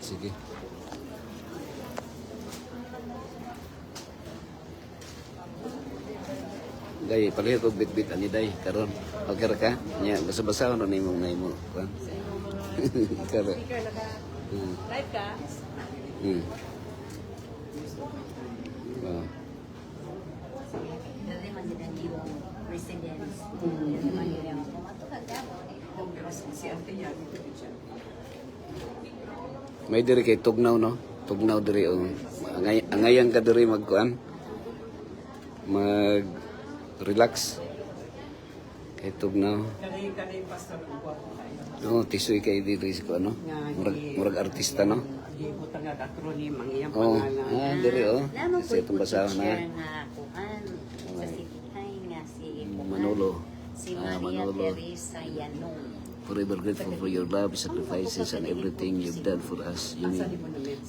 Sige. Day, pareho ko bit-bit ani day karon. Okay ra ka? Nya basa-basa ano nimo nimo. Kare. Speaker naka live ka? Ah. Dali man din ang iyong residence. Dali man din ang pumatugag ka. Si Ate yan. May diri kay tugnaw no. Tugnaw diri o. Angayan ka diri magkuan. Mag relax. Kay tugnaw. Kanay pastor ang guwapo kayo. Oh, tisoy kay diri ko ano. Murag artista no. Di mo tanga acronym ang iyang Oh, pangalan. diri oh. Lamang Kasi itong basahan na. teacher nga kuan sa Sitihay nga si Manolo. Si Maria Manolo. Teresa Yanong. Forever grateful for your love, sacrifices, and everything you've done for us. You may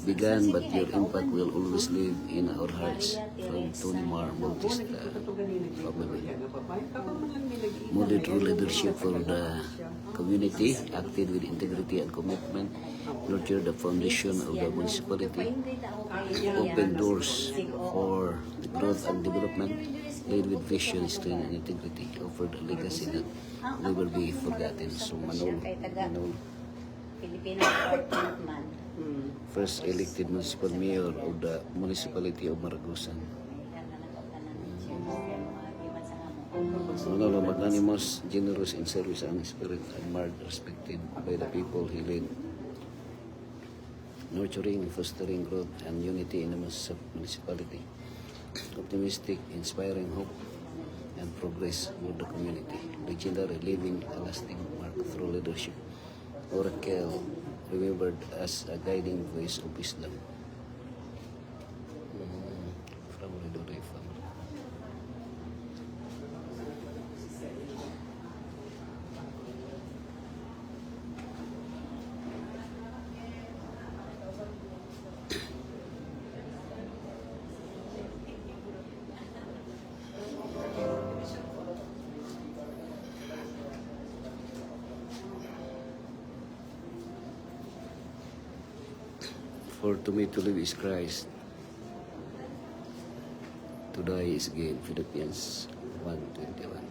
began, but your impact will always live in our hearts. From Tony Mar, Bautista family. Modeled through leadership for the community, acted with integrity and commitment, nurtured the foundation of the municipality, opened doors for growth and development, led with vision, strength, and integrity, offered a legacy that never be forgotten. So Manolo, Filipino Department man. first elected municipal mayor of the municipality of Maragusan. Manolo, magnanimous, generous in service and spirit, admired, respected by the people he led, nurturing, fostering growth and unity in the municipality, optimistic, inspiring hope and progress with the community, legendary, leaving a lasting mark through leadership. Oracle, remembered as a guiding voice of wisdom. From Lidore family. For to me to live is Christ, to die is gain. Philippians 1:21.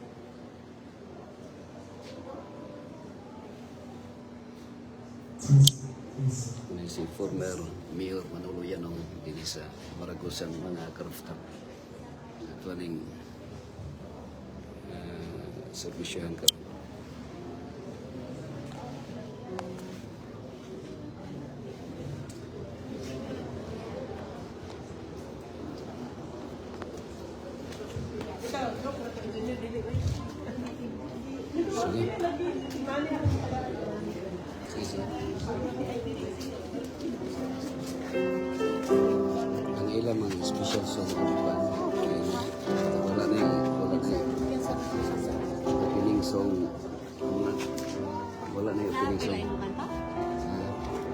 Si former Mayor Manolo Yanong din sa Maragusan mga karaftan. At waning servisyohan ka. Sige. Sige. Ang ilang mga special song ang plan. Wala na yung opening song. Wala na yung opening song.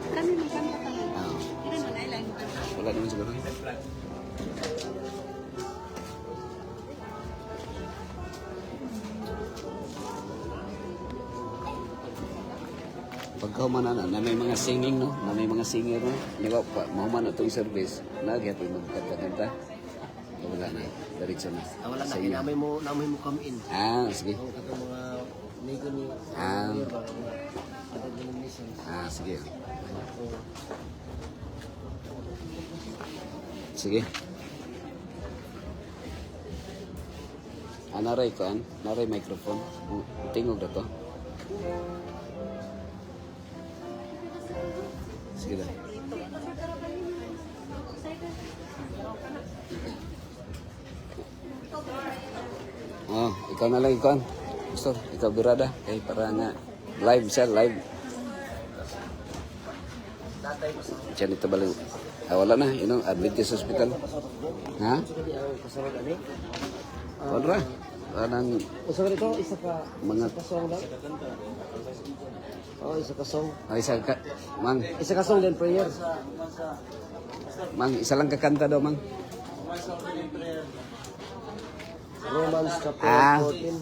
Kami man kami kami. Ah, Kami man ay lang. wala naman siguro. Pagkauman na may mga singing no, na may mga singer no. Di ba pa mahuman na itong service, nagyat yung magkanta-kanta. Wala na, diretso na. Wala na, Sa inyo. namay mo come in. Sige. Ang katong mga nego ni Ah. other denominations. Sige. So, Sige. Naray ko, naray microphone. Tingog na to. Sige na. Oh, ikaw na lang ikaw. Gusto, ikaw birada. Kaya para nga live siya, live. Diyan ito balik. Wala na, Adventist Hospital. Ha? jadi ang kasarag ani. Wala. Anang Usa ka dito, isa ka mga song lang. Oh, isa ka song. isa ka, mang, Isa ka song then prayer. isa lang kakanta daw, mang. Romans chapter Ah. 14.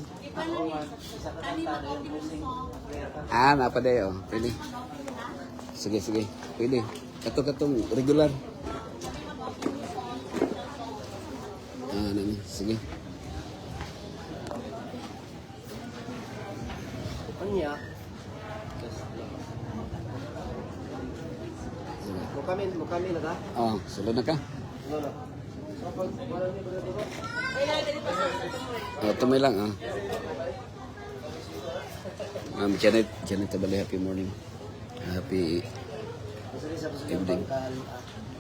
Napadayo. Pwede. Sige, pwede. Kato katong regular. Nani, sige. Anya. Mo kami na ka? Sulod na ka. No, no. So pag wala ni ba dito? Tumay lang, Janet Tabali, happy morning. Happy evening.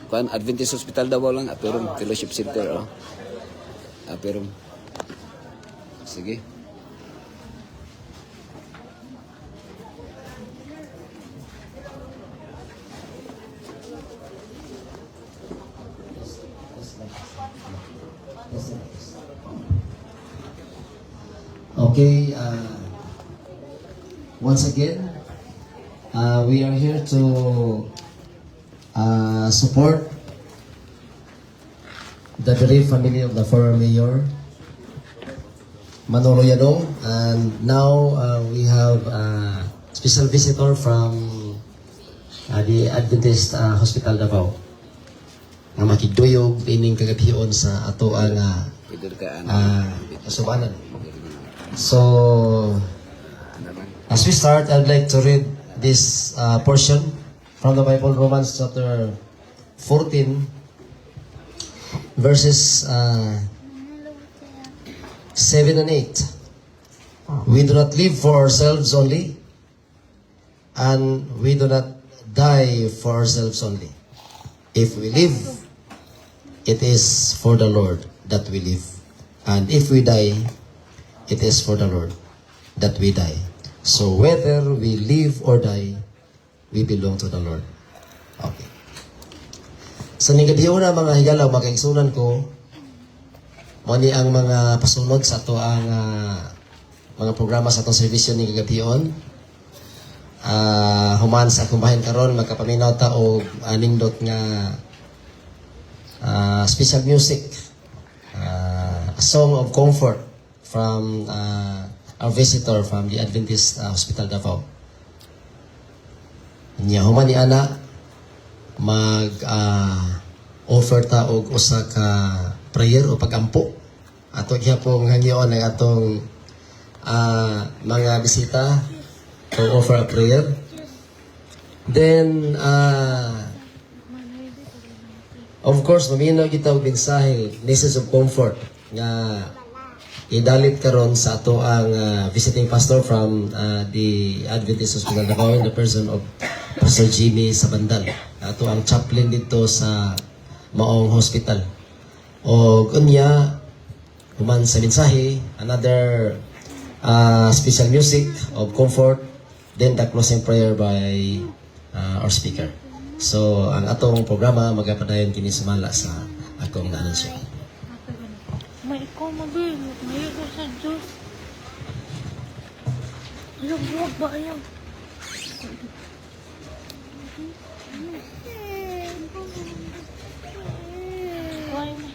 Kuan Adventist Hospital Davao lang, Aperum Fellowship Center, Aperum. Sige. Okay, once again, we are here to support the bereaved family of the former mayor, Manolo Yadong, and now we have a special visitor from the Adventist Hospital Davao nga makigduyog ining kagabion sa ato ang Pwede ka kasubanan. So, as we start, I'd like to read this portion from the Bible, Romans chapter 14, verses 7 and 8. We do not live for ourselves only, and we do not die for ourselves only. If we live, it is for the Lord that we live. And if we die, it is for the Lord that we die. So whether we live or die, we belong to the Lord. Okay. Sa ninggabiyon na mga higalaw, makaigsunan ko, mani ang mga pasunod sa to ang mga programa sa itong servisyo ni Gagabion. Human sa akong bahin karon magkapaminaw ta og anindot nga special music, a song of comfort from our visitor from the Adventist Hospital Davao. Nya human ni ana mag offer ta og usa ka prayer o pagampo ato gyapon hangyoon ang atong mga bisita to offer a prayer. Then of course maminaw kita og mensahe, message of comfort nga idalit karon sa ato ang visiting pastor from the Adventist Hospital Davao in the person of Pastor Jimmy Sabandal. Ato ang chaplain dito sa maong hospital. O kunya human sa mensahe, another special music of comfort, then the closing prayer by our speaker. So ang atong programa magapadayon kini sumala sa akong anunsyo. May ikaw mabilog, may ikaw sa Diyos. Alam, huwag ba ayaw? Kaya na.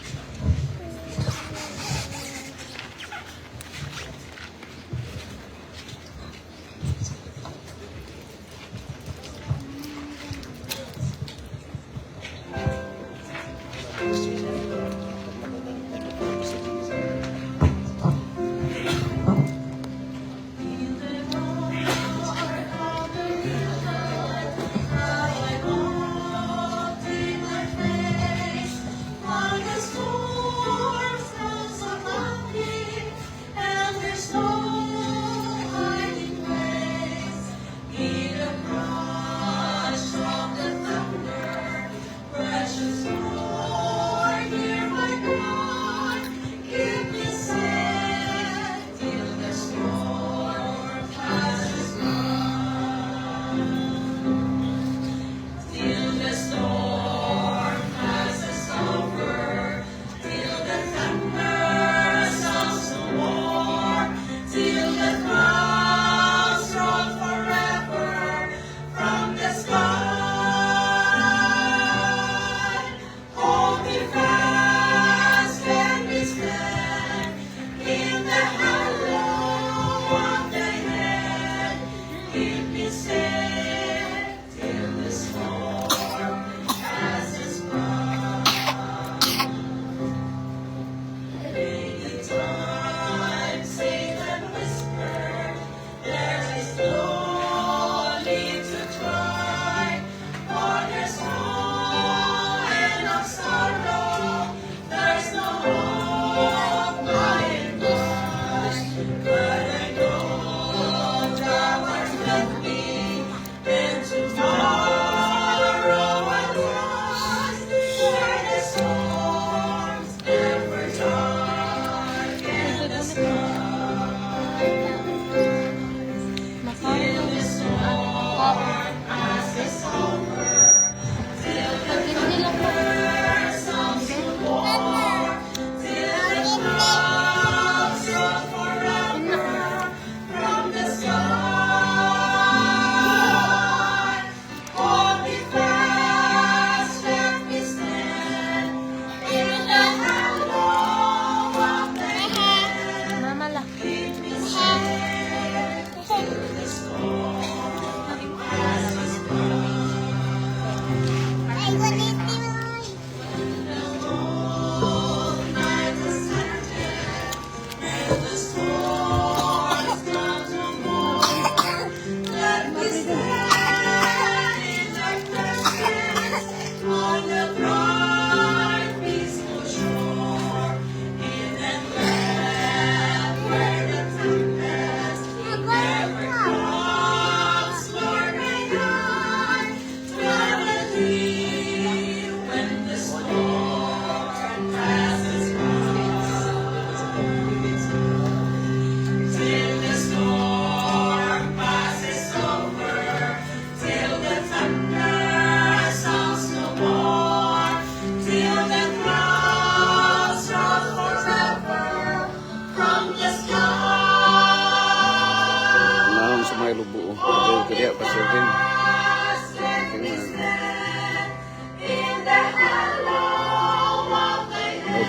Naon sa may lubo. Pero kaya pasultin.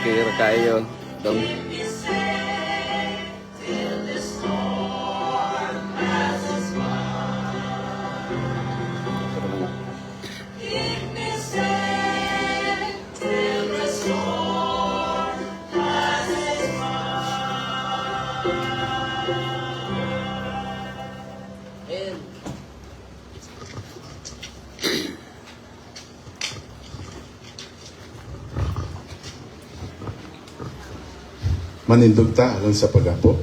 Okay, kayo. Dong. Manindugta alang sa pag-apo.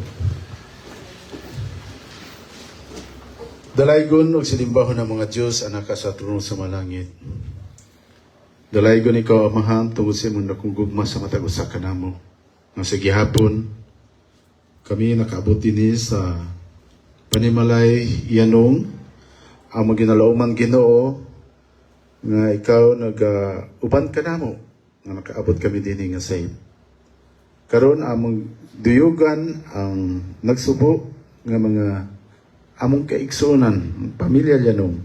Dalaygon og silimbaho ng mga Diyos anak ka sa trono sa malangit. Dalaygon ikaw amahan tungod sa imong dakong gugma sa matag usa kanamo. Nga sa gihapon kami nakaabot dinhi sa panimalay yanong ang maginalauman Ginoo nga ikaw nag-uban kanamo nga nakaabot kami dinhi nga save. Karon among duyugan ang nagsubo nga mga among kaigsunan, pamilya Lyanong.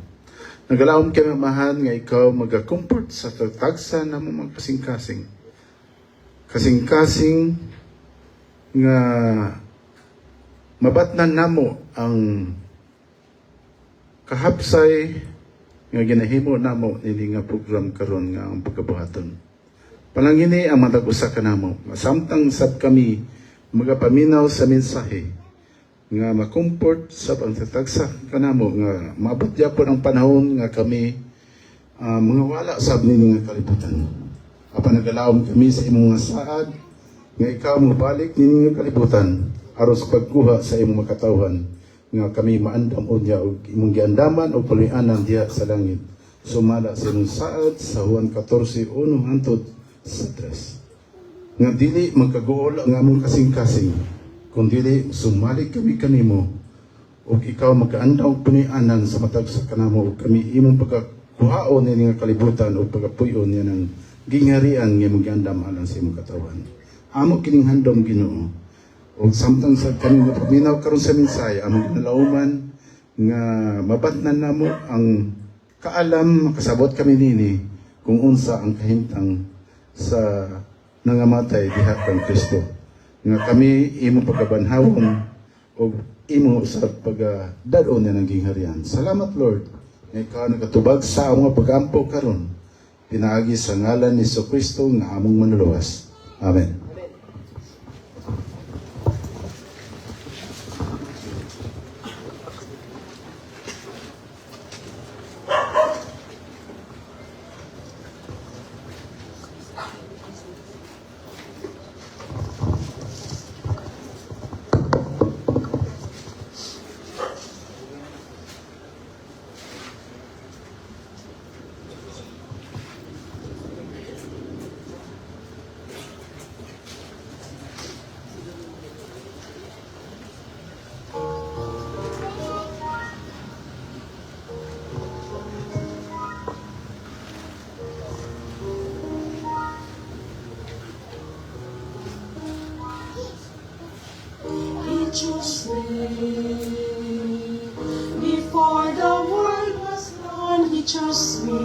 Nagalaom kami amahan nga ikaw mag-comfort sa tagsa na mga kasing-kasing. Kasing-kasing nga mabatnan namo ang kahapsay nga ginahimo namo nini nga program karon nga ang pagkabuhaton. Palangini ang matag-usa kanamo. Masamtang sab kami magapaminaw sa mensahe nga makumport sa pagtatagsa kanamo nga maabot gyapon ang panahon nga kami mga wala sab ninyo nga kalibutan. Apan nagalaom kami sa imong nga saad nga ikaw mobalik ninyo nga kalibutan aron sa pagkuha sa imong makatawhan nga kami maandam unya og imong giandaman og pulianan diha sa langit. Sumala sa imong saad sa Juan 14:1 hangtod sa 3. Nga dili magkaguol ang among kasing-kasing, kung dili sumalik kami kanimo, o ikaw magkaandaw og punianan sa matag sa kanamo, o kami imong pagkakuhaon niya nga kalibutan, o pagkapuyon niya ng gingharian nga mag-andam alang sa imong katawan. Amo kining handom Ginoo, o samtang sa kami napaminaw karon sa mensahe, among ginalauman, nga mabatnan namo ang kaalam, makasabot kami nini, kung unsa ang kahimtang sa nangamatay diha kang Kristo. Nga kami imo pagkabanhawon o imo sa pagdadon niya ng gingharian. Salamat Lord nga ikaw nagatubag sa among pag-ampo karon. Pinaagi sa ngalan ni Kristo nga among manluluwas. Amen. Just me. Before the world was born, He chose me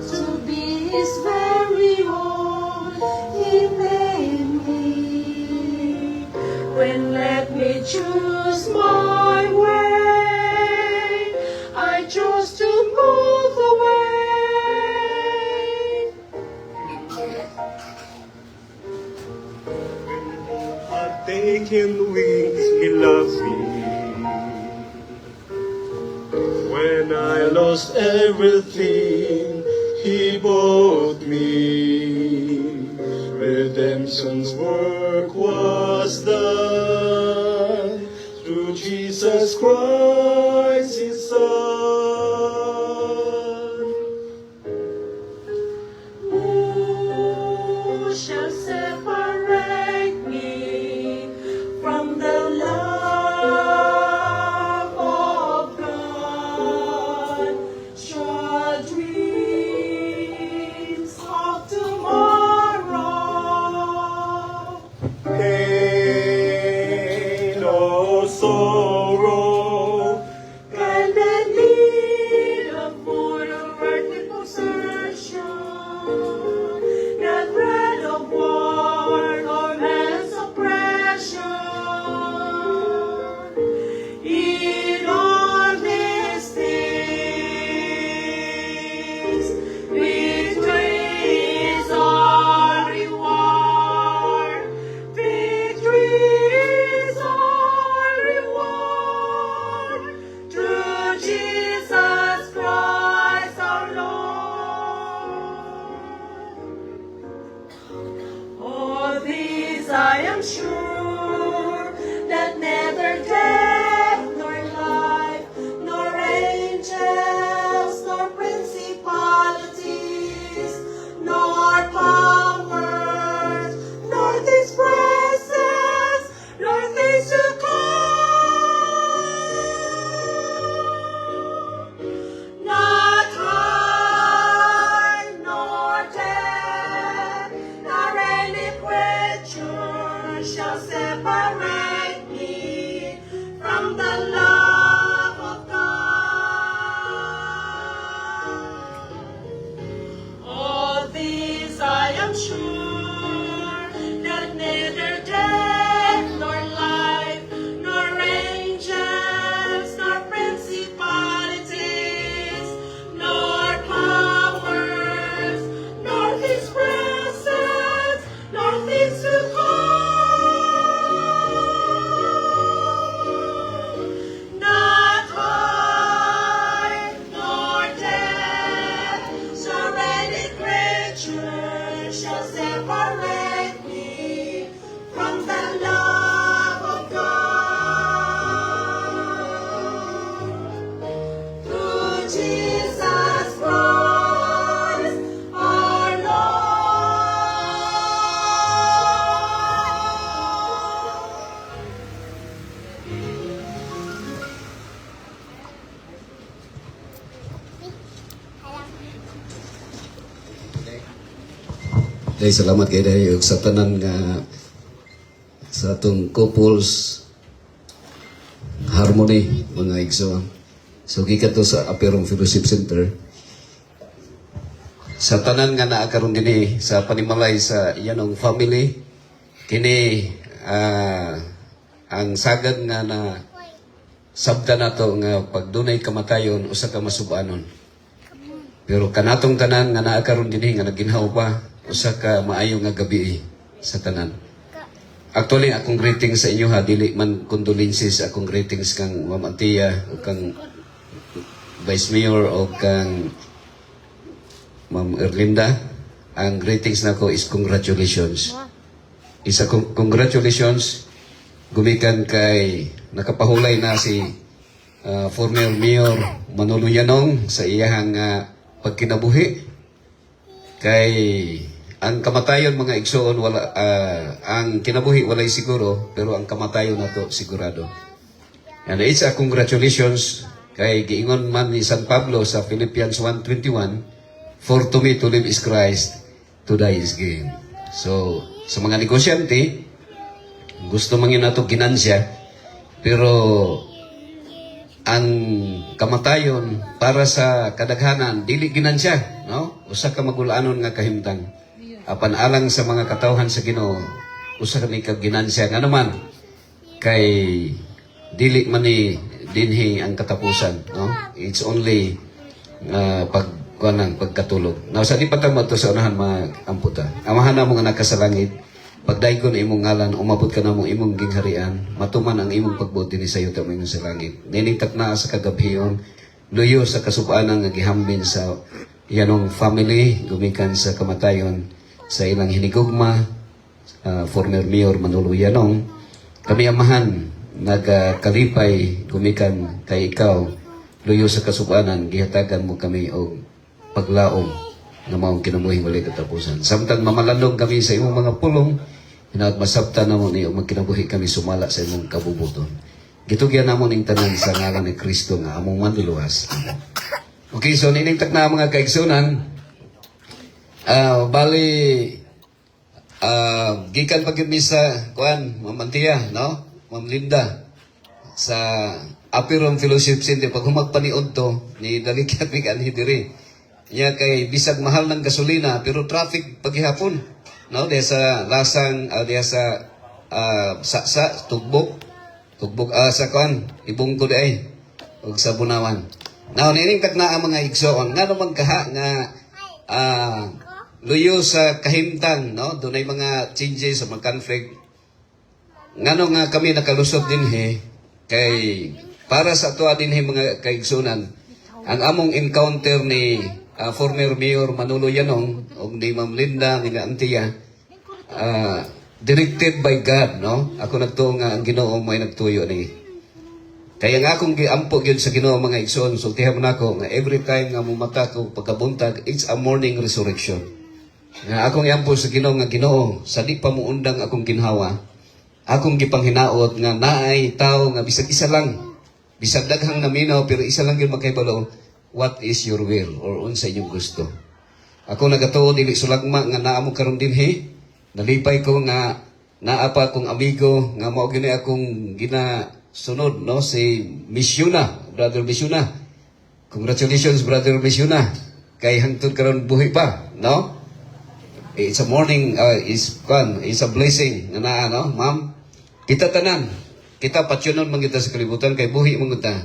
to be His very own. He made me. When let me choose my way, I chose to move away. Taking wings, He loves me. lost everything, He bought me. Redemption's work was done through Jesus Christ, His Son. Who shall separate me from the love of God? Shall dreams of tomorrow, Pain or sorrow, and the need of mortal earthly possession, the threat of war or man's oppression, in all these things, victory is our reward. Victory is our reward through Jesus Christ our Lord. All these I am sure, that neither death nor life, nor angels, nor principalities, nor powers, nor things present, nor things to come, not height nor depth, nor any creature shall separate me from the love of God. All these I am sure, that neither death nor life, nor angels, nor principalities, nor powers, nor things present, nor things to come, not height nor depth, nor any creature shall separate me from the love of God. Through Jesus Christ our Lord. Dahil salamat kayo dahil sa tanan nga sa atong couples harmony mga igsoon. So gikan to sa Aperong Fellowship Center. Sa tanan nga naa karon dinhi sa panimalay sa iyanong family kini ang sagad nga na sabda nato nga pag dunay kamatayon usa ka masubanon. Pero kanatong tanan nga naa karon dinhi nga naginhaw pa usa ka maayo nga gabi sa tanan. Actually akong greetings sa inyo ha, dili man condolences, akong greetings kang Ma'am Antia o kang Vice Mayor o kang Ma'am Erlinda. Ang greetings nako is congratulations. Isa congratulations gumikan kay nakapahulay na si former Mayor Manolo Yanong sa iyahang pagkinabuhi. Kay ang kamatayon mga igsoon wala ang kinabuhi walay siguro pero ang kamatayon nato sigurado. And it's a congratulations kay giingon man ni San Pablo sa Philippians 1:21, for to me to live is Christ, to die is gain. So sa mga negosyante gusto man yun nato ginansya pero ang kamatayon para sa kadaghanan dili ginansya, no? Usa ka magulaanon nga kahimtang. Apan alang sa mga katawhan sa Ginoo, usa ka ni ginansya nga naman kay dili man ni dinhi ang katapusan, no? It's only pagkatulog. Now sa di pa tama to sa unahan mag-amputa. Amahan na mong anak ka sa langit. Pagdaygon imong ngalan, umabot ka na mong imong gingharian, matuman ang imong pagbuti ni sayo tamang sa langit. Niningtak na sa kagabhiyon, luyo sa kasubanan nga gihambin sa yanong family gumikan sa kamatayon sa ilang hinigugma, former Mayor Manolo Yanong. Kami amahan nagkalipay gumikan kay ikaw luyo sa kasubanan gihatagan mo kami og paglaom na maong kinabuhi wali katapusan. Samtang mamalandong kami sa imong mga pulong, hinagmasabta na mo niyo magkinabuhi kami sumala sa imong kabubuton. Gitugyan na mo ning tanan sa ngalan ni Kristo nga among manluluwas. Okay, so nining takna mga kaigsunan, bali gikan pag yun sa kuan Ma'am Antia, no? Ma'am Linda sa Apiron Fellowship Center pag humagpaniod to ni Dalikat mig anhi diri. Nya kay bisag mahal ng gasolina pero traffic paghihapon. No, diya sa lasang diya sa tugbok sa kuan ibungkod ay ug sa Bunawan. Now nining takna ang mga igsoon ngano man kaha nga luyo sa kahimtang, no? Dunay mga changes sa mga conflict. Ngano nga kami nakalusot dinhi kay para sa tuwa dinhi mga kaigsunan ang among encounter ni former Mayor Manolo Yanong o ni Ma'am Linda ni Antia directed by God, no? Ako nagtuo nga ang Ginoo may nagtuyo ni. Kaya nga akong giampo gyud sa Ginoo mga igsoon, sultihan mo nako nga every time nga mumata ko pagkabuntag, it's a morning resurrection. Nga akong iampo sa Ginoo nga Ginoo, sa di pa mo undang akong ginhawa, akong gipanghinaot nga naay tao nga bisag isa lang, bisag daghang naminaw pero isa lang gyud makahibalo. What is your will or unsa inyong gusto? Ako nagatuo dili sulagma nga naa mo karon dinhi. Nalipay ko nga naa pa akong amigo nga mao gini akong ginasunod, no, si Misyuna, Brother Misyuna. Congratulations Brother Misyuna. Kay hangtod karon buhi pa, no? It's a morning it's a blessing nga naa, no, ma'am. Kita tanan, kita patyonon man kita sa kalibutan kay buhi man kita.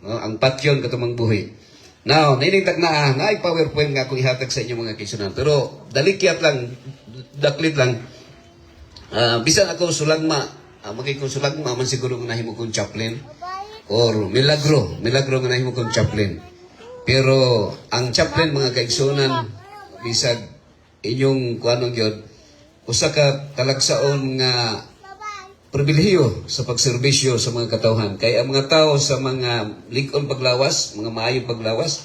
No, ang patyon katumang buhi. Now, nining takna na PowerPoint nga akong ihatag sa inyo mga kaigsunan. Pero dalikyat lang, daklit lang. Bisan ako sulagma, magiging sulagma man siguro nga nahimo kong chaplain or milagro nga nahimo kong chaplain. Pero ang chaplain mga kaigsunan bisag inyong kuanong gyud usa ka talagsaon nga pribilehiyo sa pagserbisyo sa mga katawhan. Kaya ang mga tao sa mga lig-on paglawas, mga maayong paglawas,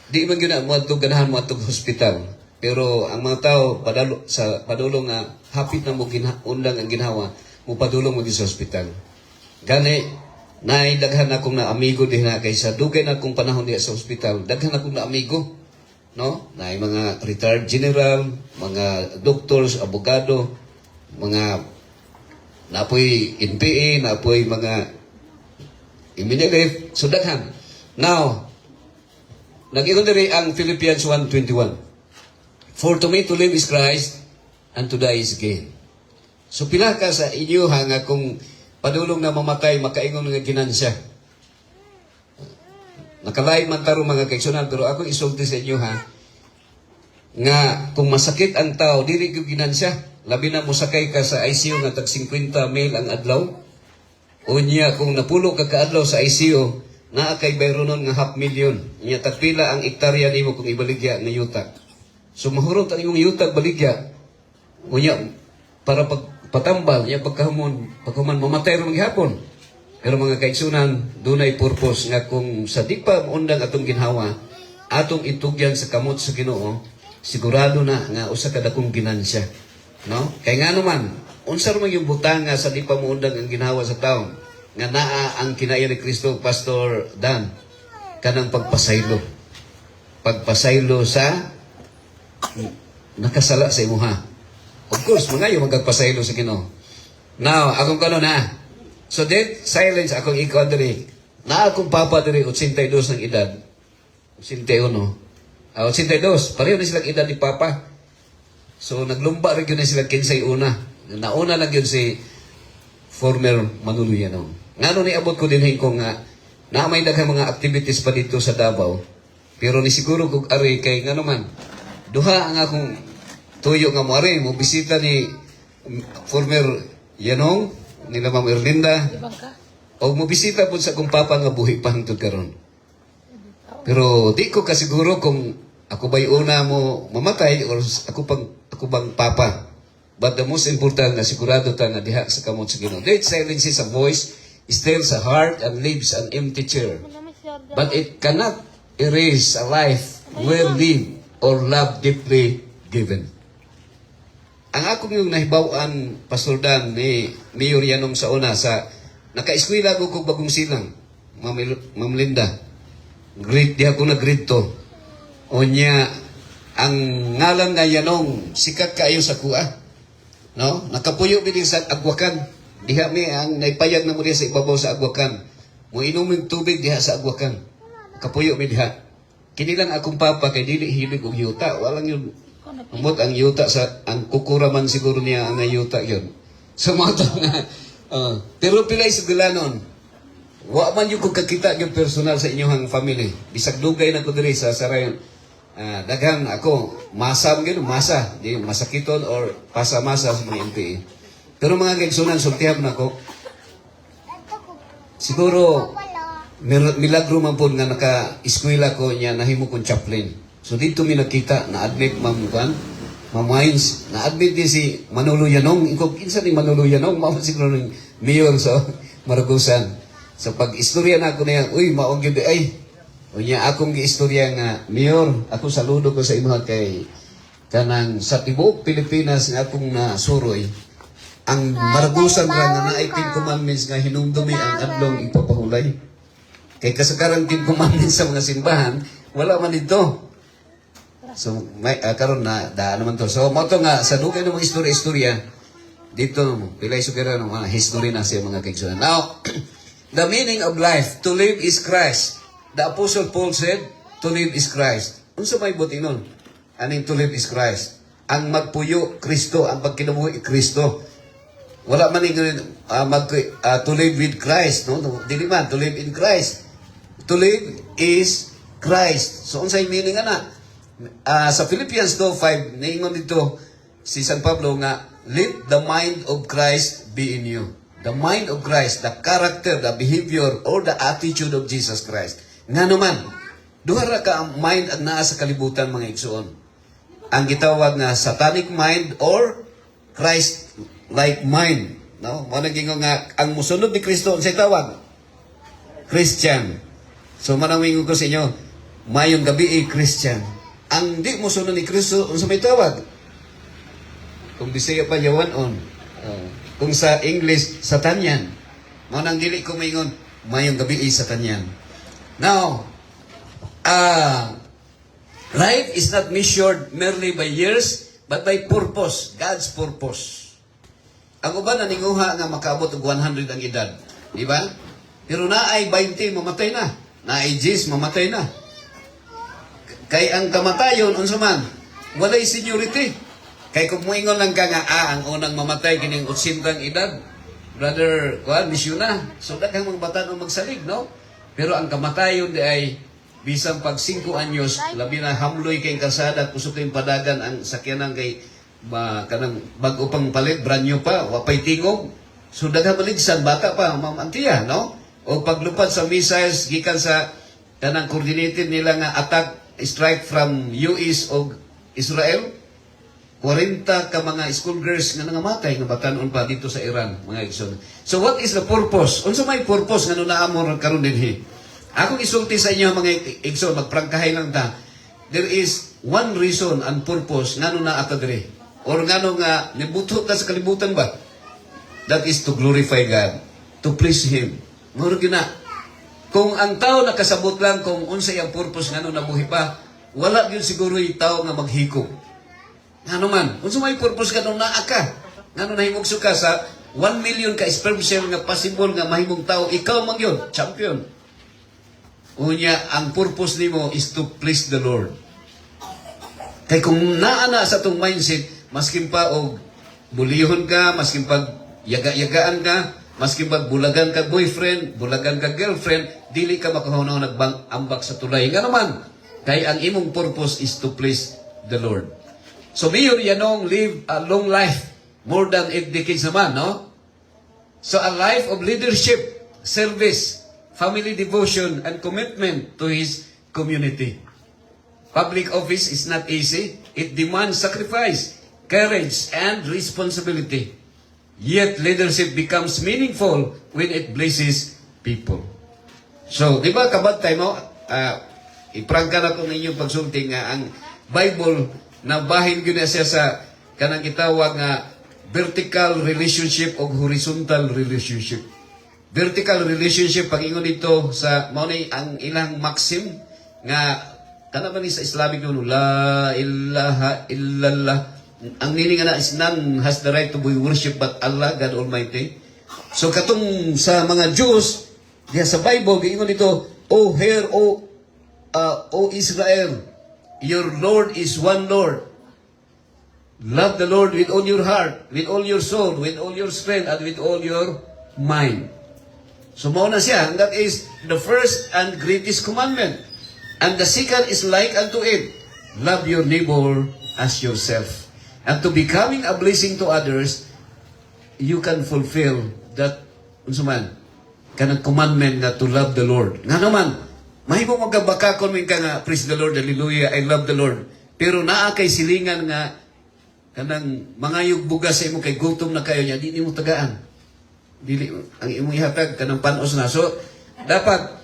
di man yun na muadtog ganahan muadtog hospital. Pero ang mga tao padulong nga hapit na mo undang ang ginhawa, mo padulong mo sa hospital. Gani, daghan akong na amigo din na kaysa dugay na akong panahon diya sa hospital, daghan akong na amigo. No? Naay mga retired general, mga doctors, abogado, mga napoy NPA, napoy mga immediate sudaghan. Now, nag-ingon diri ang Philippians 1:21. For to me to live is Christ, and to die is gain. So pila ka sa inyo nga kung padulong na mamatay, makaingon nga ginansya. Nakalain man taro mga kaigsunan, pero ako isulti sa inyo nga kung masakit ang tao, dili ko ginansya. Labi na mo sakay ka sa ICU nga tag 50 mil ang adlaw. O niya kung napulo ka kaadlaw sa ICU, naa kay bayronon nga 500,000. Niya tagpila ang ektarya nimo kung ibaligya nga yuta. So mahurot ang imong yuta baligya. O niya para patambal niya pagkahuman mamatay ra maghapon. Pero mga kaigsunan, dunay purpose nga kung sa di pa undang atong ginhawa, atong itugyan sa kamot sa Ginoo, sigurado na nga usa ka dakong ginansya. No? Kaya nga naman, unsa man yung butang nga sa di pa muundang ang ginhawa sa taon, nga naa ang kinaya ni Kristo, Pastor Dan, kanang pagpasaylo. Pagpasaylo sa nakasala sa imuha. Of course, mga yung magpasaylo sa Ginoo. Now, akong kanon na. So dead silence akong ikaw diri. Na akong papa diri 82 ng edad. 81. 82. Pareho na silang edad ni papa. So, naglumba rin yun na sila kinsay una. Nauna lang yun si former Manolo Yanong. Nga ni abot ko din ko nga na may daghang mga activities pa dito sa Davao. Pero ni siguro kung ari kay nga naman, duha ang akong tuyo nga mo ari, mo bisita ni former Yanong, nila Ma'am Erlinda, o mo bisita po sa kong papa nga buhi pa hangtod karon. Pero di ko kasiguro kung ako ba'y una mo mamatay or ako bang papa. But the most important na sigurado ta nga diha sa kamot sa Ginoo. Death silences a voice, stills a heart, and leaves an empty chair. But it cannot erase a life well lived or love deeply given. Ang akong yung nahibawan, Pastor Dan, ni Mayor Yanong sa una, sa naka-eskwela ko kong bagong silang, Ma'am Linda. Di ako nag-grade to. O niya, ang ngalan nga Yanong, sikat kayo sa kuha. No? Nakapuyo biling sa agwakan. Diha mi ang naipayag na mo diha sa ibabaw sa agwakan. Mo inuming tubig diha sa agwakan. Nakapuyo mi diha. Kinilang akong papa kay dili hilig og yuta. Walang yun. Umot ang yuta sa ang kukuraman siguro niya ang yuta yun. So mga to nga. Pero pilay sa gulanon. Wa man yung kung kakita yung personal sa inyong family. Bisag dugay na ko diri sa sarayon. Daghan ako, masa di masakiton or pasa-masa sa mga NPA. Pero mga kaigsunan, sultihap na ko. Siguro, milagro man po nga naka-eskwela ko niya, nahimo kong chaplain. So dito mi nakita, na-admit Ma'am Wines, na-admit din si Manolo Yanong. Ikaw, kinsa ni Manolo Yanong? Ma'am siguro ng mayor sa Maragusan. So pag-istorya na ako na yan, uy, maong yun ay, unya akong giistorya nga, Mayor, ako saludo ko sa imo kay kanang sa tibuok Pilipinas nga akong nasuroy. Ang Maragusan ra nga naay 10 commandments nga hinumdumi ang adlong ipapahulay. Kay kasagaran 10 commandments sa mga simbahan, wala man dito. So may karon na daan naman to. So mo to nga sa dugay ng mga istorya dito pilay sugera ng mga history na siya mga kaigsunan. Now, the meaning of life, to live is Christ. The Apostle Paul said, to live is Christ. Unsa may buti nun? Aning to live is Christ. Ang magpuyo, Kristo. Ang pagkinabuhi, Kristo. Wala man to live with Christ. No? Dili man, to live in Christ. To live is Christ. So, unsay meaning na? Sa Philippians 2:5, naingon dito si San Pablo nga, let the mind of Christ be in you. The mind of Christ, the character, the behavior, or the attitude of Jesus Christ. Nga naman, duha ra ka ang mind ang naa sa kalibutan mga igsoon. Ang gitawag na satanic mind or Christ-like mind. No? Muna gingo nga, ang musunod ni Kristo, unsay tawag? Christian. So manawingon ko sa inyo, mayong gabi Christian. Ang di musunod ni Kristo, unsa may tawag? Kung Bisaya pa yawanon. Kung sa English, Satanian. Manang dili ko maingon, mayong gabi Satanian. Now, life is not measured merely by years, but by purpose, God's purpose. Ang uban na ninguha nga makaabot og 100 ang edad. Di ba? Pero naay 20, mamatay na. Naay 10, mamatay na. Kay ang kamatayon, unsa man, walay seniority. Kay kung muingon lang ka nga, ang unang mamatay kining 80 ang edad, brother, misyon na. So, daghang mga bata nung magsalig, no? Pero ang kamatayon di ay bisang pag 5 anyos, labi na hamloy kay kasada, kusok kayong padagan ang sakyanan kay kanang bag upang palit, brand new pa, wapay tingog. So, daghang maligsan, bata pa, Ma'am Antia, no? O paglupad sa missiles, gikan sa kanang coordinated nila nga attack, strike from US o Israel, 40 ka mga schoolgirls nga nangamatay nga batanon pa dito sa Iran, mga igsoon. So what is the purpose? Unsa may purpose nga naamo karon dinhi? Akong isulti sa inyo mga igsoon, magprangkahay lang ta. There is one reason and purpose ngano na ato diri. Or ngano nga nibuto ta sa kalibutan ba? That is to glorify God, to please Him. Muro gina. Kung ang tao nakasabot lang kung unsay ang purpose ngano nabuhi pa, wala gyud siguro yung tao nga maghikog. Ano man, unsa may purpose ka nung naa ka? Ngano nahimugso ka sa 1 million ka sperm cell nga possible nga mahimong tao, ikaw man yun, champion. Unya, ang purpose nimo is to please the Lord. Kay kung naa na sa tong mindset, maskin pa og bulihon ka, maskin pag yaga-yagaan ka, maskin pag bulagan ka boyfriend, bulagan ka girlfriend, dili ka makahunaw nag-ambak sa tulay. Nga naman, kay ang imong purpose is to please the Lord. So, Mayor Yanong live a long life, more than 8 decades naman, no? So, a life of leadership, service, family devotion, and commitment to his community. Public office is not easy. It demands sacrifice, courage, and responsibility. Yet leadership becomes meaningful when it blesses people. So, di ba kabantay mo, iprangka na ko ninyo pagsulti nga ang Bible na bahin gyud na siya sa kanang gitawag nga vertical relationship o horizontal relationship. Vertical relationship pag-ingon dito sa mao ni ang ilang maxim nga kana ba ni sa Islamic no la ilaha illallah. Ang meaning na is none has the right to be worship but Allah, God Almighty. So katong sa mga Jews diya sa Bible giingon dito, O hear, O Israel, your Lord is one Lord. Love the Lord with all your heart, with all your soul, with all your strength, and with all your mind. So mao na siya, and that is the first and greatest commandment. And the second is like unto it, love your neighbor as yourself. And to becoming a blessing to others, you can fulfill that unsa man kanang commandment na to love the Lord. Nga naman, mahimo magkabakakon min ka nga, praise the Lord, hallelujah, I love the Lord. Pero naa kay silingan nga kanang mangayog bugas sa imo kay gutom na kayo niya, di mo tagaan. Dili ang imong ihatag kanang panos na. So dapat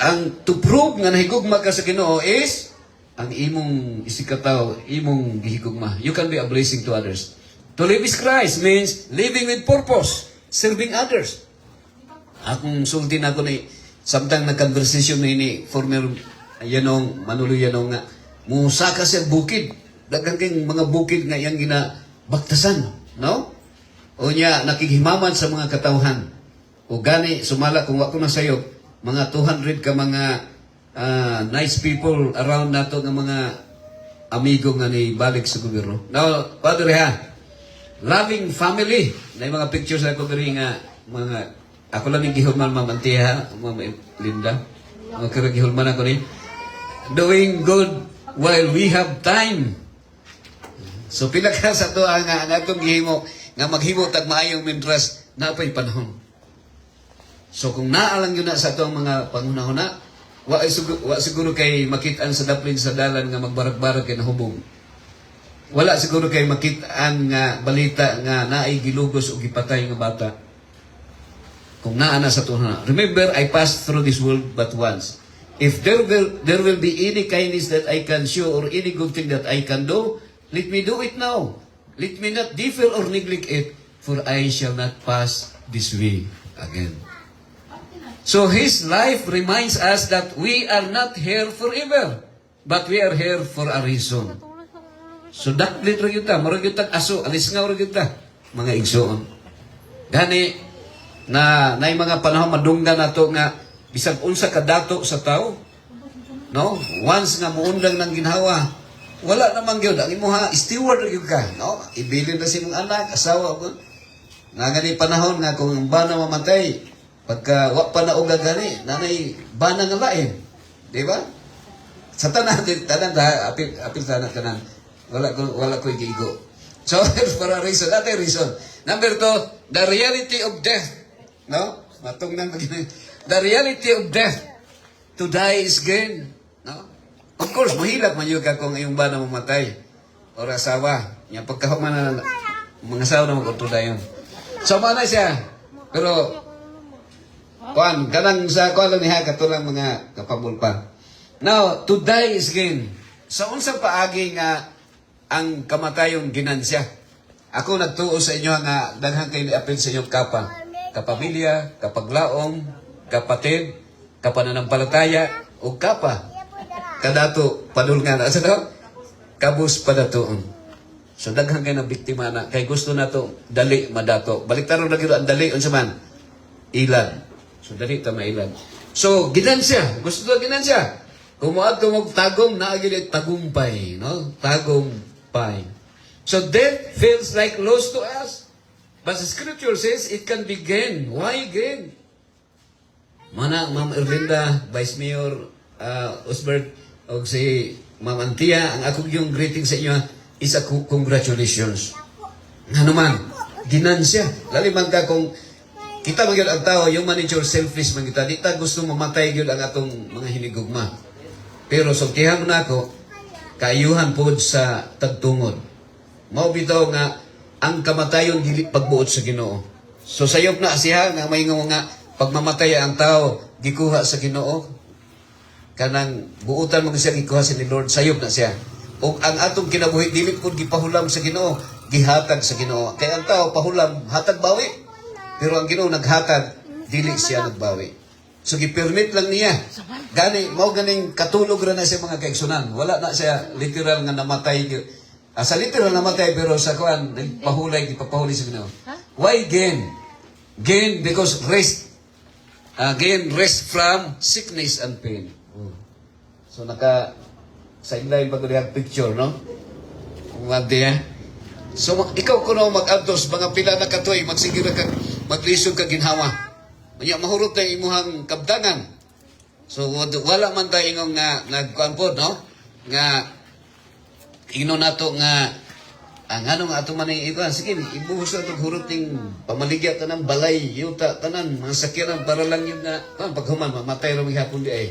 ang to prove nga nahigugma ka sa Ginoo is ang imong isikataw, imong gihigugma. You can be a blessing to others. To live is Christ means living with purpose, serving others. Akong sulti na ko ni samtang nag-conversation ni former yanong Manolo yanong nga musaka sa bukid. Daghang kay mga bukid nga yang ginabaktasan, no? O niya nakikihimaman sa mga katawhan. O gani sumala kung wa ko na sayo mga 200 ka mga nice people around nato nga mga amigo nga ni balik sa gobyerno. Now, Padre ha, loving family. Na mga pictures ako diri nga mga ako lang yung gihulman mamantiha, Ma'am Linda. Mga karagihulman ako ni. Doing good while we have time. So pila ka sa to ang atong gihimo nga maghimo tag maayong mintras napay panahon. So kung naalang yun na sa to ang mga pangunahuna, wa siguro kay makitaan sa daplin sa dalan nga magbarak-barak kay nahubog. Wala siguro kay makitaan nga balita nga naay gilugos o gipatay nga bata. Kung naana sa tuhana. Remember, I passed through this world but once. If there will be any kindness that I can show or any good thing that I can do, let me do it now. Let me not defer or neglect it, for I shall not pass this way again. So his life reminds us that we are not here forever, but we are here for a reason. So daklit rin kita, marag kita aso, alis nga rin kita, mga igsoon. Gani, na mga panahon madunggan nato nga bisag unsa ka dato sa tao, no? Once nga muundang ng ginhawa, wala namang gyud ang imuha steward gyud ka, no? Ibilin na sinong anak, asawa ko. Nga gani panahon nga kung bana mamatay, pagka wa pa na uga gani, nanay bana nga lain. Di ba? Sa tanan apil tanan kanan. Wala ko igigo. So for a reason, that reason. Number 2, the reality of death. No? Matong nang the reality of death. To die is gain. No? Of course, mahilak man yun ka kung iyong bana mamatay. O asawa. Yung pagkahuman na mga asawa na mag-ultra yun. So, mana siya. Pero, kanang sa lang niya, katulang mga kapabulpa. Now, to die is gain. Sa unsang paagi nga ang kamatayon ginansya. Ako nagtuo sa inyo nga daghang kayo apil sa inyong kapamilya, kapaglaom, kapatid, kapananampalataya, o kadato padulngan. Asa daw? Kabus padatoon. So daghang kayo na biktima na kay gusto nato dali madato. Baliktaron na gyud ang dali unsa man? Ilad. So dali ta mailad. So ginansya, gusto to ginansya. Kumuad ko magtagom na agilid tagumpay, no? Tagumpay. So death feels like loss to us. But the scripture says it can be gain. Why gain? Mana Ma'am Erlinda, Vice Mayor Osbert, o si Ma'am Antia, ang ako yung greeting sa inyo is a congratulations. Ano man, ginansya. Laliman ka kung kita magyod ang tao, yung manager selfish man kita, di ta gusto mamatay gyud ang atong mga hinigugma. Pero sultihan na ako, kaayuhan po sa tagtungod. Mao bitaw nga, ang kamatayon dili pagbuot sa Ginoo. So sayop na siya nga may nga pagmamatay ang tao gikuha sa Ginoo. Kanang buutan mo siya gikuha sa ni Lord, sayop na siya. O ang atong kinabuhi dili pud gipahulam sa Ginoo, gihatag sa Ginoo. Kaya ang tao pahulam hatag bawi. Pero ang Ginoo naghatag, dili siya nagbawi. So gipermit lang niya. Gani mao ganing katulog ra na siya mga kaigsunan. Wala na siya literal nga namatay. Sa literal namatay pero sa kuan nagpahulay gipapahuli sa Ginoo. Why gain? Gain because rest. Gain rest from sickness and pain. So naka sideline pa ko diha picture, no? Madi ha. So ikaw kuno mag-adtos mga pila na katuig magsigira ka maglisod ka ginhawa. Unya mahurot na imuhang kabdangan. So wala man tayo ingong nga nagkuan pod, no? Nga ino nato nga ang ano nga ato man iban sige ibuhos na itong hurot ng pamaligya tanan balay yuta tanan mga sakyanan para lang yun nga paghuman mamatay rin hapon di ay.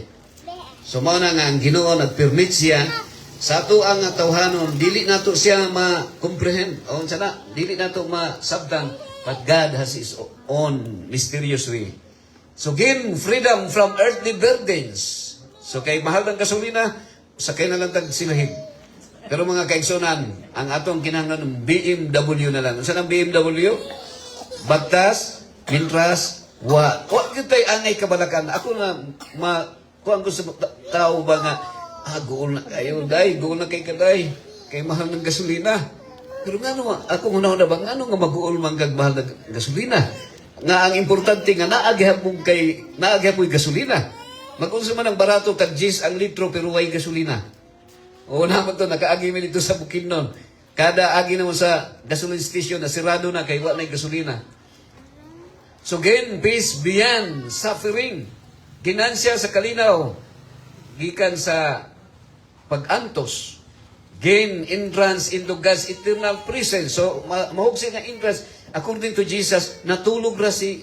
So mao na nga ang Ginoo nag-permit siya sa ato ang tawhanon dili nato siya ma-comprehend o sana dili nato masabtan but God has His own mysterious way. So gain freedom from earthly burdens. So kay mahal ng gasolina sakay na lang tag silahig. Pero mga kaigsunan, ang atong kinahanglan BMW na lang. Saan ang BMW? Bagtas, mintras, wa gyud tay angay kabalakan. Ako na kuan ko sa tao ba nga gool na kayo, gool na kay kaday. Kay mahal ng gasolina. Pero ngano ako una ba ngano nga mag-uol man kag mahal ng gasolina? Nga ang importante nga naagihapon gasolina. Mag-unsa man ang barato kag 10 ang litro pero way gasolina. O naman to, nakaagi mo dito sa Bukidnon. Kada agi naman sa gasoline station na sirado na kay wala na gasolina. So gain peace beyond suffering. Ginansya sa kalinaw. Gikan sa pag-antos. Gain entrance into God's eternal presence. So mahugsi nga entrance. According to Jesus, natulog ra si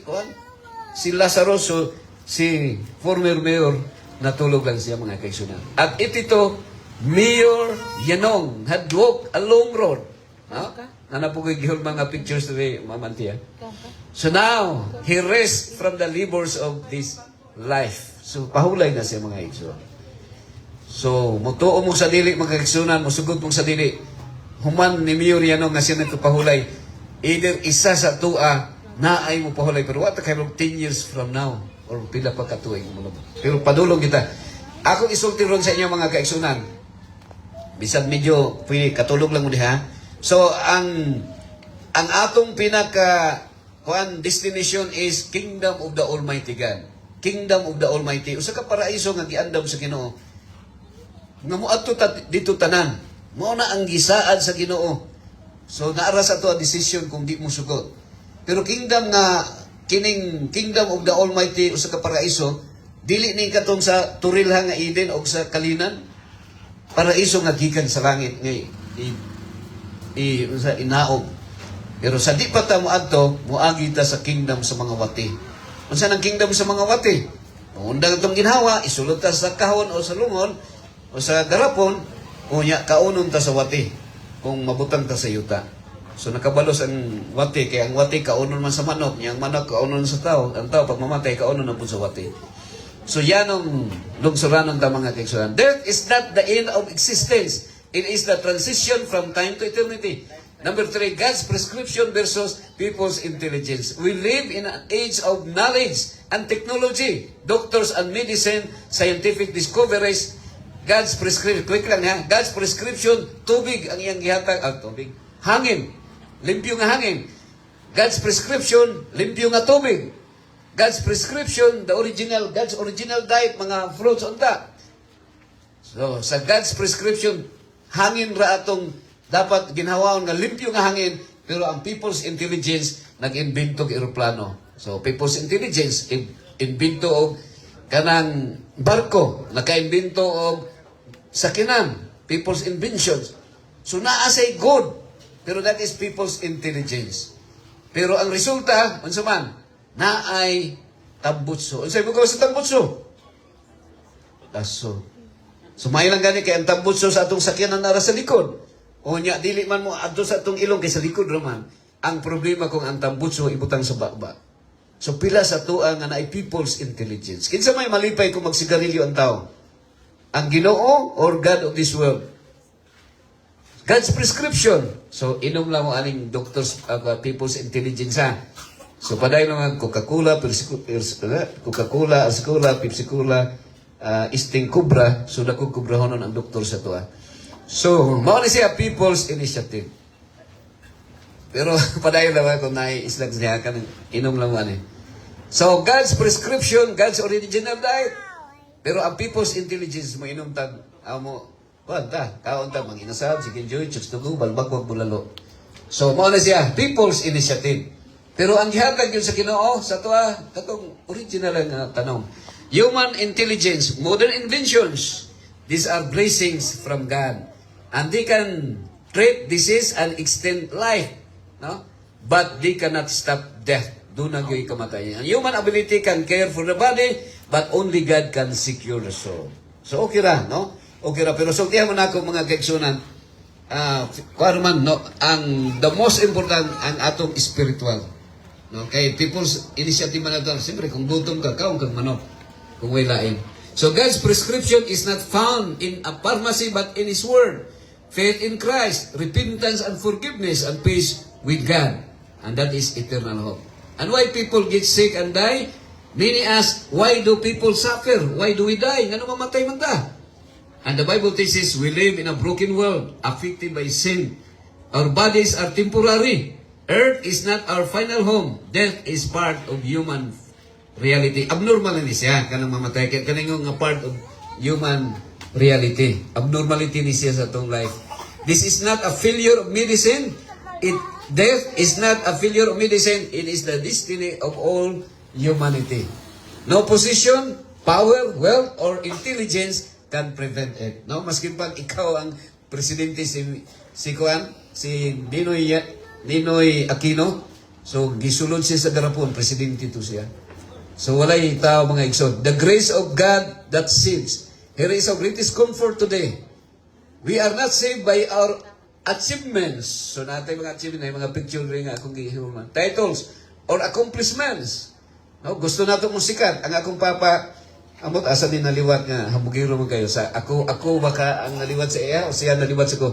Lazarus. So si former mayor, natulog lang siya mga kaigsunan. At ito Mayor Yanong had walked a long road. Nanapo ko yung mga pictures today, Mamantia. So now, he rests from the labors of this life. So, pahulay na siya mga igso. So, mutuo mong sa dili, mga igsunan, musugod mong sa dili. Human ni Mayor Yanong nga siya nagpapahulay. Either isa sa tua, na ay mo pahulay. Pero what kayo 10 years from now? Or pila pa katuig mo. Pero padulong kita. Akong isulti ron sa inyo mga kaigsunan. Bisan medyo katulog lang mo diha. So ang atong pinaka destination is Kingdom of the Almighty God. Kingdom of the Almighty. Usa ka paraiso nga giandam sa Ginoo. Nga moadto dito tanan. Mao na ang gisaad sa Ginoo. So naara sa to a decision kung di mo sugot. Pero kingdom nga kining Kingdom of the Almighty usa ka paraiso dili ni katong sa turilha nga Eden o sa kalinan. Paraiso nga gikan sa langit ngay sa inaog. Pero sa di pa ta moadto, moagi ta sa kingdom sa mga wati. Unsa nang kingdom sa mga wati? Undang itong ginhawa, isulod ta sa kahon o sa lungon o sa garapon, unya kaunon ta sa wati kung mabutang ta sa yuta. So nakabalos ang wati, kaya ang wati kaunon man sa manok, yang manok kaunon sa tao, ang tao pag mamatay kaunon na po sa wati. So yan ang lungsuranon ta mga kaigsunan. Death is not the end of existence. It is the transition from time to eternity. Number 3, God's prescription versus people's intelligence. We live in an age of knowledge and technology. Doctors and medicine, scientific discoveries, God's prescription, quick lang ha, God's prescription, tubig ang iyang gihatag, tubig, hangin, limpyo nga hangin. God's prescription, limpyo nga tubig. God's prescription, God's original diet, mga fruits unta. So, sa God's prescription, hangin ra atong dapat ginhawaon nga limpyo nga hangin, pero ang people's intelligence nag-invento og eroplano. So, people's intelligence, invento og kanang barko, naka-invento og sakinan, people's inventions. So, naasay good, pero that is people's intelligence. Pero ang resulta, unsa man, na ay tambutso. Unsay bugaw sa tambutso? Aso. Sumay lang gani kay ang tambutso sa atong sakyanan nara sa likod. O nya dili man mo adto sa atong ilong kay sa likod raman. Ang problema kung ang tambutso ibutang sa baba. So pila sa tuang nga naay people's intelligence. Kinsa may malipay kung magsigarilyo ang tao? Ang Ginoo or God of this world? God's prescription. So inom lang mo aning doctors people's intelligence ha. So paday naman Coca-Cola, Coca-Cola, Ascola, Pepsi-Cola, Isting Cobra, so dako kubrahonon ang doktor sa tuwa. So, mao ni siya people's initiative. Pero padayon naman kung nai-islag siya ka inom lang man eh. So, God's prescription, God's original diet. Pero ang people's intelligence mo inom tag mo ta, kaon ta manginasab, sige enjoy, chicks to go, balbakwag bulalo. So, mao na siya people's initiative. Pero ang gihatag yun sa Ginoo sa tuwa katong original nga tanong. Human intelligence, modern inventions, these are blessings from God. And they can treat disease and extend life. No? But they cannot stop death. Doon ang yung kamatayan. Human ability can care for the body, but only God can secure the soul. So okay ra, no? Okay ra. Pero sultihan mo na ako mga kaigsunan, man, no? The most important, ang atong spiritual. No? Kay people's initiative man ito, siyempre, kung gutom ka, kaong kang manok. Kung may lain. So God's prescription is not found in a pharmacy but in His Word. Faith in Christ, repentance and forgiveness, and peace with God. And that is eternal hope. And why people get sick and die? Many ask, why do people suffer? Why do we die? Nga mamatay man ta? And the Bible teaches we live in a broken world, affected by sin. Our bodies are temporary. Earth is not our final home. Death is part of human reality. Abnormal ni siya kanang mamatay kanang nga part of human reality. Abnormality ni siya sa tong life. This is not a failure of medicine. Death is not a failure of medicine. It is the destiny of all humanity. No position, power, wealth, or intelligence can prevent it. No, maskin pag ikaw ang presidente si Ninoy Aquino, so gisulod siya sa garapon, presidente to siya. So walay tao mga igsod. The grace of God that saves. Here is our greatest comfort today. We are not saved by our achievements. So natin mga achievements, mga picture rin nga akong gihinuman. Titles or accomplishments. No, gusto nato mong sikat. Ang akong papa, amot asa din naliwat nga, hamugiro mo kayo. Sa ako baka ang naliwat sa iya, o siya naliwat sa ko.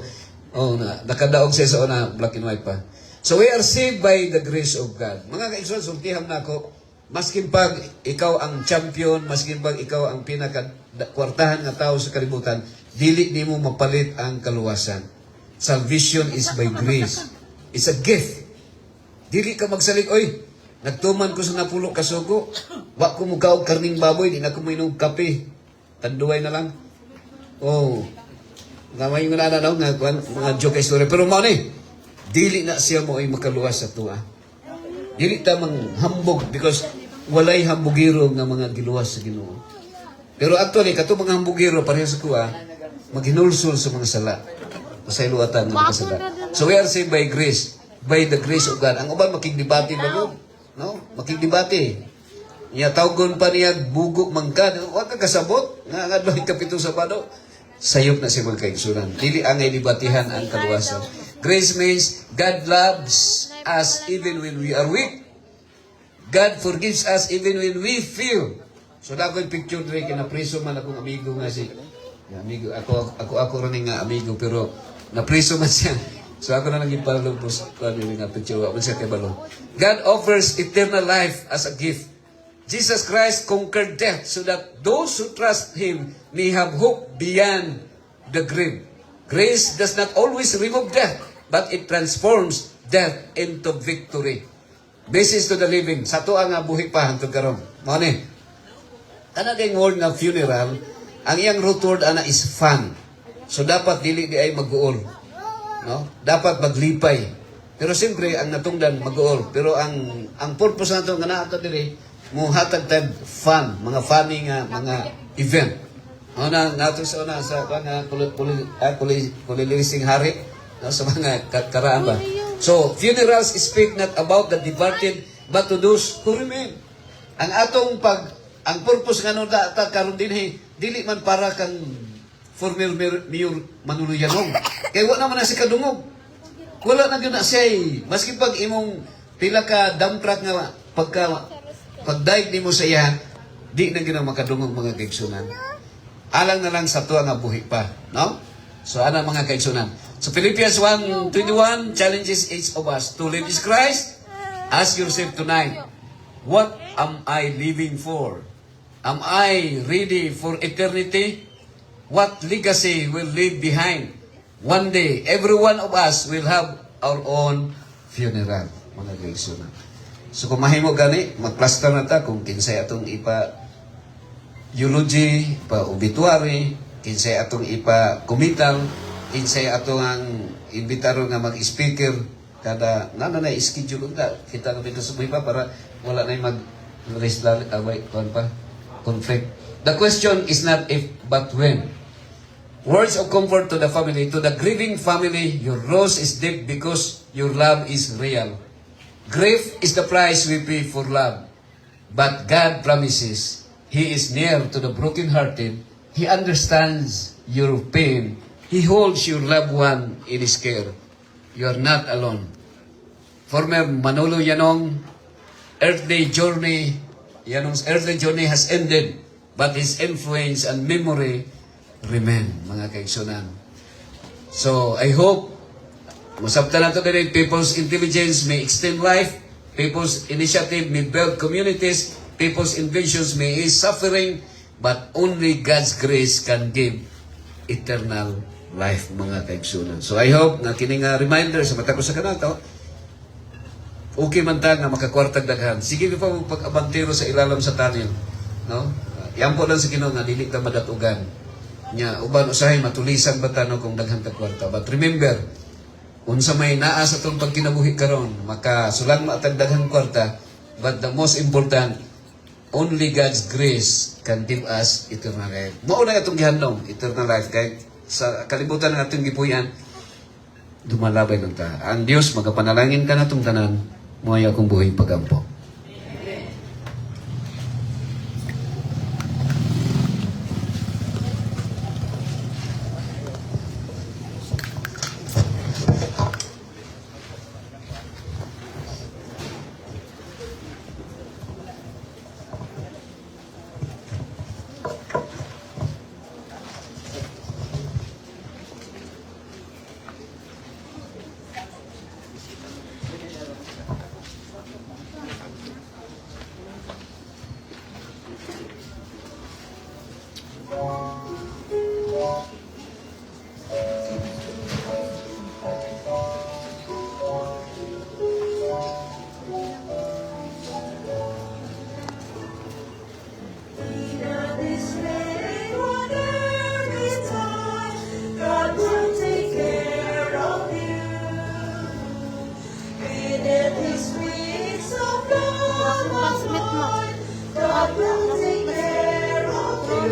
Oh, nakadaog siya sa una, black and white pa. So we are saved by the grace of God. Mga kaigsoon, sultihan na ako, maskin pag ikaw ang champion, maskin pag ikaw ang pinaka-kwartahan nga tao sa kalibutan, dili ni mo mapalit ang kaluwasan. Salvation is by grace. It's a gift. Dili ka magsalig, oy, nagtuman ko sa napulo kasugo, wa ko mugaog karning baboy, di na ko mainom kape. Tanduay na lang. Oh, gamay mo na mga joke story. Pero mo ni, dili na siya mo ay makaluwas sa tuwa. Dili ta manghambog because walay hambugiro nga mga giluwas sa Ginoo. Pero actually kato mga hambugiro pareha sa kuha maghinulsul sa mga sala. Sa iluatan ng mga sala. So we are saved by grace, by the grace of God. Ang uban makigdebate ba mo? No? Makigdebate. Niya tawgon pa niya bugo mangka, wa ka kasabot nga adlaw kapito Sabado. Sayop na si mga kaigsunan. Dili ang ilibatihan ang kaluwasan. Grace means God loves us even when we are weak. God forgives us even when we feel. So dagoy picture dre kinapreso man akong amigo nga si amigo ako rin nga amigo pero napreso man siya. So ako na naging palubos nga picture wa man siya kay balo. God offers eternal life as a gift. Jesus Christ conquered death so that those who trust Him may have hope beyond the grave. Grace does not always remove death, but it transforms death into victory. Basis to the living. Sa to ang buhi pa hangtod karon. Mao ni. Kana kay word nga funeral, ang iyang root word ana is fun. So dapat dili di ay mag-uol. No? Dapat maglipay. Pero siyempre ang natungdan mag-uol. Pero ang purpose nato nga naa diri mo hatag tag fun, mga funny nga mga event. Ana nato sa una sa mga kulilising hari no, sa mga karaan ba. So funerals speak not about the departed but to those who remain. Ang atong ang purpose nga no ta karon dinhi dili man para kang former Mayor Manolo Yanong. Kaya wala naman na si kadungog. Wala na yun na siya eh. Maski pag imong pila ka dump truck nga pagdaig ni mo sa iya, di na gina makadungog mga kaigsunan. Alang na lang sa tuwa nga buhi pa. No? So, ana mga kaigsunan. So, Philippians 1:21 challenges each of us to live is Christ. Ask yourself tonight, what am I living for? Am I ready for eternity? What legacy will leave behind? One day, every one of us will have our own funeral. Mga kaigsunan. So, kung mahimo gani, mag-plaster na ta kung kinsay atong eulogy, pa obituary, kinsay atong kumital, kinsay atong ang imbitaro nga mag-speaker, kada na schedule unta kita na dito sa buhay para wala na conflict. The question is not if but when. Words of comfort to the family, to the grieving family, your rose is deep because your love is real. Grief is the price we pay for love. But God promises He is near to the brokenhearted. He understands your pain. He holds your loved one in His care. You are not alone. Former Manolo Yanong's earthly journey has ended, but his influence and memory remain, mga kaigsunan. So, I hope masabtan nato din people's intelligence may extend life, people's initiative may build communities, people's inventions may ease suffering, but only God's grace can give eternal life, mga kaigsunan. So, I hope na kining reminder sa mata ko sa kanato, okay man ta nga makakwartag daghan. Sige pa mo pag-abantero sa ilalam sa tanil. No? Yan po lang sa Ginoo nga dili ta madatugan. Nya uban usahay matulisan ba tano kung daghan ta kwarta. But remember, unsa may naa sa atong pagkinabuhi karon, makasulang matag daghang kwarta, but the most important, only God's grace can give us eternal life. Mao na atong gihandom, eternal life kay sa kalibutan ng atong gipuy-an dumalabay lang ta. Ang Dios magapanalangin ka natong tanan, moay akong buhay pagampo. Classmate mo. God will take care of you.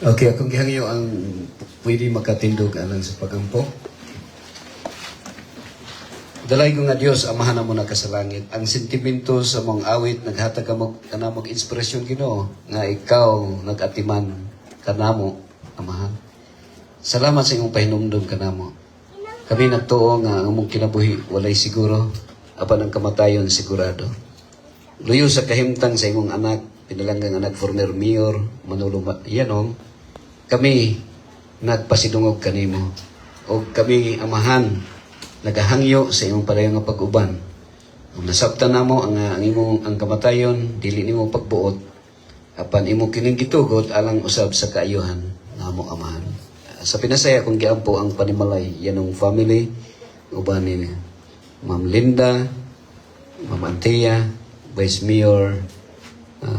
Okay, akong gihangyo ang pwede makatindog alang sa pagampo. Dalay ko nga Dios, amahan na mo na ka sa langit. Ang sentimento sa mong awit, naghatag ka mo, kanamog inspirasyon Ginoo nga ikaw nagatiman kanamo, amahan. Salamat sa imong pahinumdum kanamo. Kami nagtuo nga ang among kinabuhi, walay siguro, apan ang kamatayon sigurado. Luyo sa kahimtang sa imong anak, pinalanggang anak former mayor, Manolo Yanong, kami nagpasidungog kanimo. O kami amahan, nagahangyo sa imong padayon nga pag-uban. Kung nasabtan namo ang imong ang kamatayon, dili nimo pagbuot, apan imo kining gitugot alang usab sa kaayuhan namo amahan. Sa pinasaya kung giampo ang panimalay yanong family, uban ni Ma'am Linda, Ma'am Antia, Vice Mayor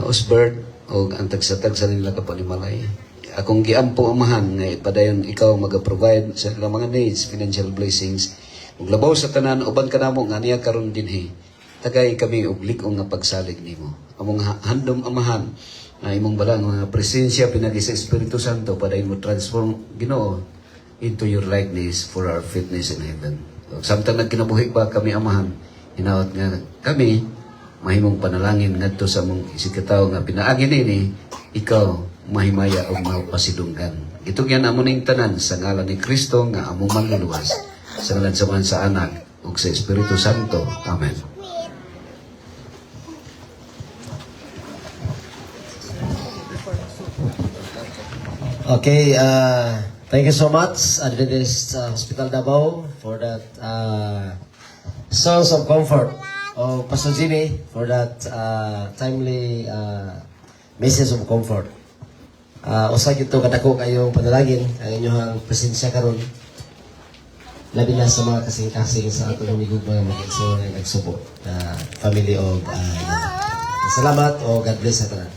Osbert, o ang tagsatag sa nila kapanimalay. Akong giampo amahan nga padayon ikaw mag-provide sa ilang mga needs, financial blessings, ug labaw sa tanan uban kanamo nga niya karon dinhi. Tagay kami og lik-ong nga pagsalig nimo. Among handom amahan na imong balang mga presensya pinagi sa Espiritu Santo padayon mo transform Ginoo into your likeness for our fitness in heaven. Samtang nagkinabuhi pa kami amahan, hinaot nga kami mahimong panalangin ngadto sa mong isikataw nga pinaagi nini ikaw mahimaya og mapasidunggan. Gitugyan amo ning tanan sa ngalan ni Kristo nga among manluluwas. Sa ngalan sa Man sa Anak ug sa Espiritu Santo. Amen. Okay, thank you so much, Adventist Hospital Davao, for that songs of comfort. Of Pastor Jimmy, for that timely message of comfort. Usa ito kadako kayong panalangin ang inyong presensya karon. Labi na sa mga kasing-kasing sa atong humigog mga mag-igsoon na nagsubo na family of salamat o God bless sa tanan.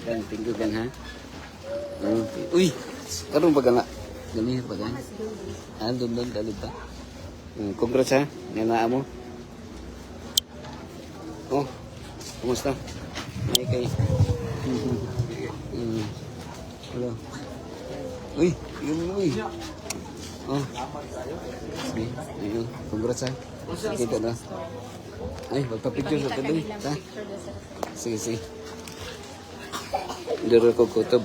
Dan tinggal kan ha. Uy, karong baga nga. Gani baga. Andun dalit pa. Congrats ha, nana mo. Oh, kumusta? May kay. Hello. Uy, uy. Oh. Sige, ayun. Congrats ha. Kita na. Ay, magpa-picture sa tabi. Ha? Sige, sige. Dito ko kutob.